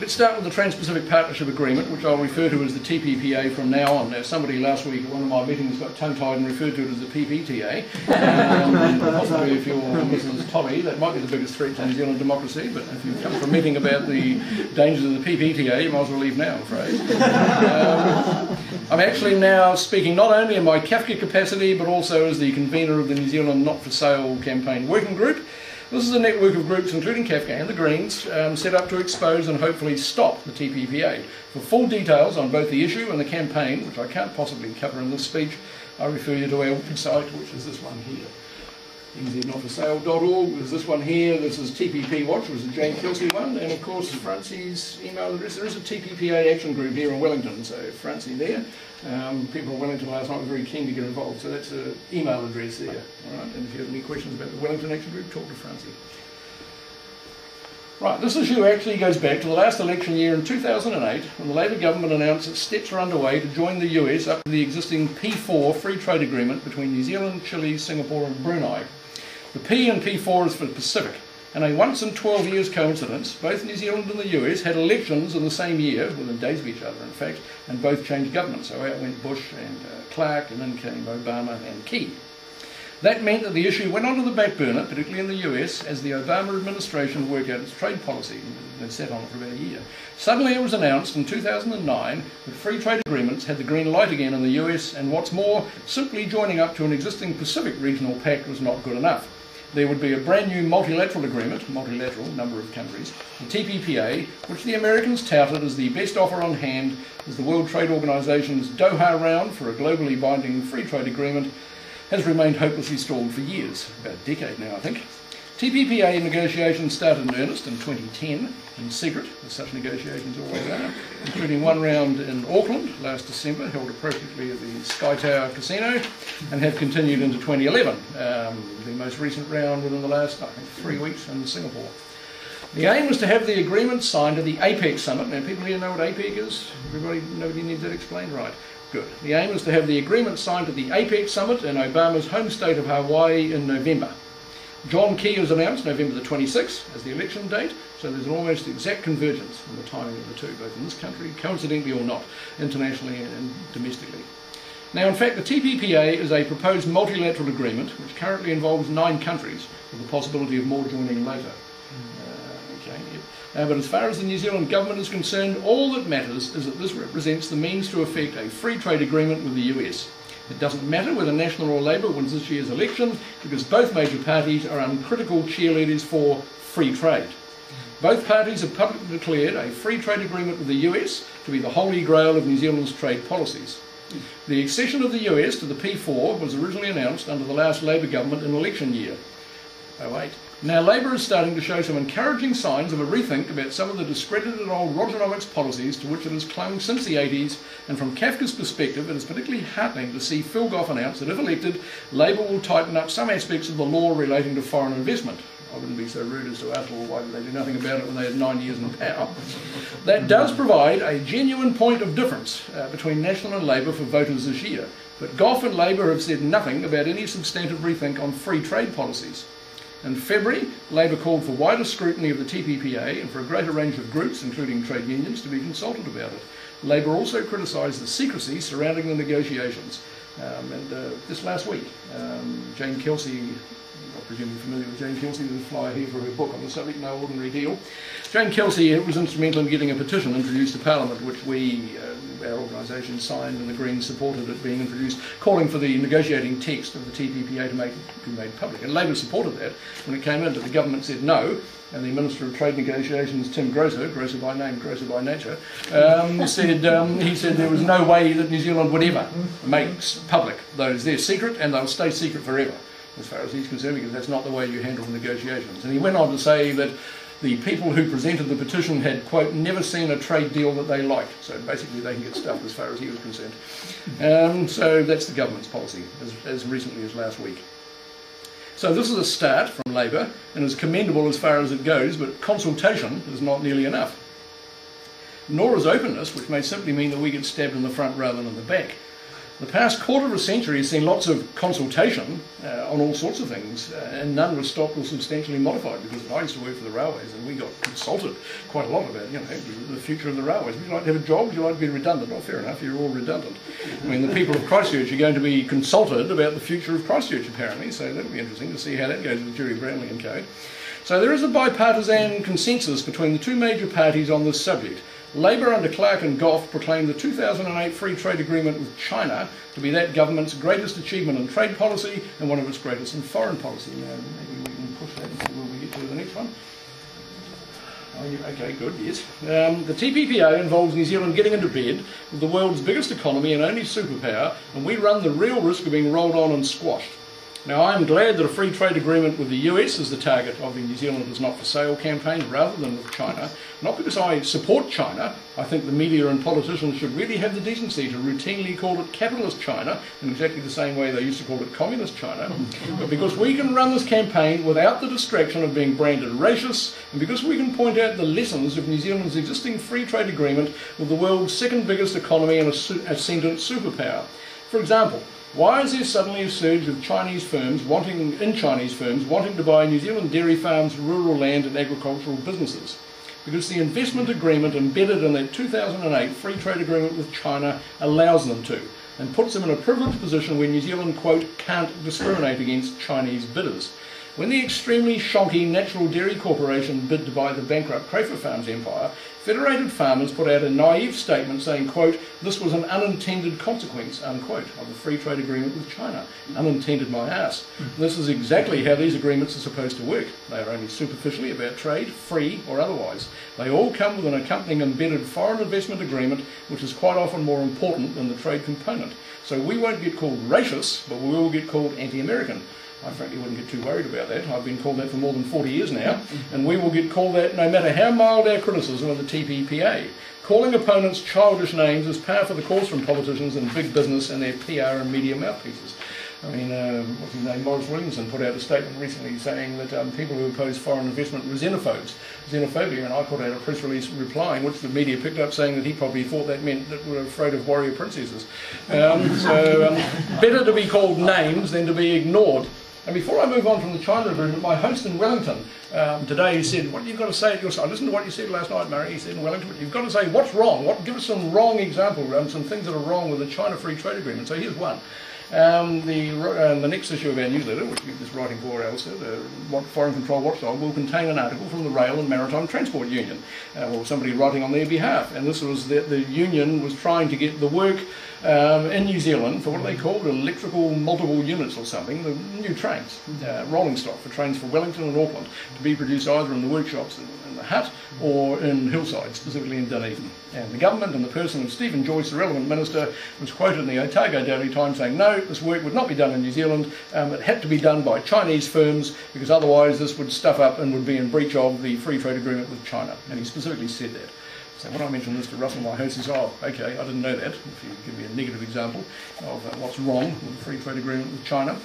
Let's start with the Trans-Pacific Partnership Agreement, which I'll refer to as the TPPA from now on. Now, somebody last week at one of my meetings got tongue-tied and referred to it as the PPTA. Possibly if you're Mrs. Tolly, that might be the biggest threat to New Zealand democracy, but if you've come from a meeting about the dangers of the PPTA, you might as well leave now, I'm afraid. I'm actually now speaking not only in my Kafka capacity, but also as the convener of the New Zealand Not For Sale campaign working group. This is a network of groups, including Kafka and the Greens, set up to expose and hopefully stop the TPPA. For full details on both the issue and the campaign, which I can't possibly cover in this speech, I refer you to our website, which is this one here. nznotforsale.org. There's this one here. This is TPP Watch, which is the Jane Kelsey one, and of course Francie's email address. There is a TPPA action group here in Wellington, so Francie there. People in Wellington last night were very keen to get involved, so that's an email address there. All right, and if you have any questions about the Wellington action group, talk to Francie. Right, this issue actually goes back to the last election year in 2008, when the Labour government announced that steps are underway to join the US up to the existing P4 free trade agreement between New Zealand, Chile, Singapore and Brunei. The P in P4 is for Pacific, and a once in 12 years coincidence, both New Zealand and the US had elections in the same year, within days of each other in fact, and both changed governments. So out went Bush and Clark, and in came Obama and Key. That meant that the issue went onto the back burner, particularly in the US, as the Obama administration worked out its trade policy. They sat on it for about a year. Suddenly it was announced in 2009 that free trade agreements had the green light again in the US, and what's more, simply joining up to an existing Pacific regional pact was not good enough. There would be a brand new multilateral agreement, multilateral, number of countries, the TPPA, which the Americans touted as the best offer on hand as the World Trade Organization's Doha round for a globally binding free trade agreement has remained hopelessly stalled for years, about a decade now I think. TPPA negotiations started in earnest in 2010, in secret, as such negotiations always are, including one round in Auckland last December, held appropriately at the Sky Tower Casino, and have continued into 2011, the most recent round within the last, I think, 3 weeks in Singapore. The aim was to have the agreement signed at the APEC summit. Now, people here know what APEC is? Nobody needs that explained? Right, good. The aim was to have the agreement signed at the APEC summit in Obama's home state of Hawaii in November. John Key has announced November the 26th as the election date, so there's an almost exact convergence in the timing of the two, both in this country, coincidentally or not, internationally and domestically. Now, in fact, the TPPA is a proposed multilateral agreement which currently involves 9 countries, with the possibility of more joining later. But as far as the New Zealand government is concerned, all that matters is that this represents the means to effect a free trade agreement with the US. It doesn't matter whether National or Labour wins this year's election, because both major parties are uncritical cheerleaders for free trade. Both parties have publicly declared a free trade agreement with the US to be the holy grail of New Zealand's trade policies. The accession of the US to the P4 was originally announced under the last Labour government in election year, 2008. Now Labour is starting to show some encouraging signs of a rethink about some of the discredited old Rogernomics policies to which it has clung since the 80s, and from Kafka's perspective it is particularly heartening to see Phil Goff announce that if elected, Labour will tighten up some aspects of the law relating to foreign investment. I wouldn't be so rude as to ask, well, why did they do nothing about it when they had 9 years in power? That does provide a genuine point of difference between National and Labour for voters this year, but Goff and Labour have said nothing about any substantive rethink on free trade policies. In February, Labour called for wider scrutiny of the TPPA and for a greater range of groups, including trade unions, to be consulted about it. Labour also criticised the secrecy surrounding the negotiations. This last week, Jane Kelsey, I presume you're familiar with Jane Kelsey, there's a flyer here for her book on the subject, No Ordinary Deal. Jane Kelsey was instrumental in getting a petition introduced to Parliament, which our organisation signed, and the Greens supported it being introduced, calling for the negotiating text of the TPPA to be made public. And Labour supported that when it came in, but the government said no, and the Minister of Trade Negotiations, Tim Grosser by name, Grosser by nature, said there was no way that New Zealand would ever make public those. They're secret, and they'll stay secret forever, as far as he's concerned, because that's not the way you handle negotiations. And he went on to say that the people who presented the petition had, quote, never seen a trade deal that they liked. So basically they can get stuffed as far as he was concerned. So that's the government's policy, as recently as last week. So this is a start from Labour, and is commendable as far as it goes, but consultation is not nearly enough. Nor is openness, which may simply mean that we get stabbed in the front rather than in the back. The past quarter of a century has seen lots of consultation on all sorts of things, and none was stopped or substantially modified, because I used to work for the railways and we got consulted quite a lot about, you know, the future of the railways. Would you like to have a job? Would you like to be redundant? Oh, fair enough, you're all redundant. I mean, the people of Christchurch are going to be consulted about the future of Christchurch, apparently, so that'll be interesting to see how that goes with Jerry Brownlee and co. So there is a bipartisan consensus between the two major parties on this subject. Labour under Clark and Gough proclaimed the 2008 Free Trade Agreement with China to be that government's greatest achievement in trade policy and one of its greatest in foreign policy. Now, maybe we can push that until we get to the next one. Oh, okay, good, yes. The TPPA involves New Zealand getting into bed with the world's biggest economy and only superpower, and we run the real risk of being rolled on and squashed. Now, I'm glad that a free trade agreement with the US is the target of the New Zealand is not for sale campaign rather than with China. Not because I support China. I think the media and politicians should really have the decency to routinely call it capitalist China in exactly the same way they used to call it communist China. But because we can run this campaign without the distraction of being branded racist, and because we can point out the lessons of New Zealand's existing free trade agreement with the world's second biggest economy and ascendant superpower. For example, why is there suddenly a surge of Chinese firms wanting to buy New Zealand dairy farms, rural land and agricultural businesses? Because the investment agreement embedded in that 2008 free trade agreement with China allows them to, and puts them in a privileged position where New Zealand, quote, can't discriminate against Chinese bidders. When the extremely shonky Natural Dairy Corporation bid to buy the bankrupt Crayford Farms empire, Federated Farmers put out a naive statement saying, quote, this was an unintended consequence, unquote, of the free trade agreement with China. Unintended my ass. This is exactly how these agreements are supposed to work. They are only superficially about trade, free or otherwise. They all come with an accompanying embedded foreign investment agreement, which is quite often more important than the trade component. So we won't get called racist, but we will get called anti-American. I frankly wouldn't get too worried about that. I've been called that for more than 40 years now, and we will get called that no matter how mild our criticism of the TPPA. Calling opponents childish names is par for the course from politicians and big business and their PR and media mouthpieces. I mean, what's his name, Morris Williamson put out a statement recently saying that people who oppose foreign investment were xenophobia, and I put out a press release replying, which the media picked up, saying that he probably thought that meant that we're afraid of warrior princesses. Better to be called names than to be ignored. And before I move on from the China agreement, my host in Wellington today said, what you've got to say at your side. I listened to what you said last night, Murray. He said in Wellington, you've got to say what's wrong. Give us some wrong examples, some things that are wrong with the China Free Trade Agreement. So here's one. The next issue of our newsletter, which we're just writing for, Alistair, the Foreign Control Watchdog, will contain an article from the Rail and Maritime Transport Union, or somebody writing on their behalf. And this was that the union was trying to get the work in New Zealand for what they called electrical multiple units or something, the new trains, rolling stock for trains for Wellington and Auckland, to be produced either in the workshops in the Hutt or in Hillside, specifically in Dunedin. And the government, in the person of Stephen Joyce, the relevant minister, was quoted in the Otago Daily Times saying, no, this work would not be done in New Zealand, it had to be done by Chinese firms, because otherwise this would stuff up and would be in breach of the free trade agreement with China. And he specifically said that. So when I mentioned this to Russell, my host, he said, oh, okay, I didn't know that. If you give me a negative example of what's wrong with the free trade agreement with China.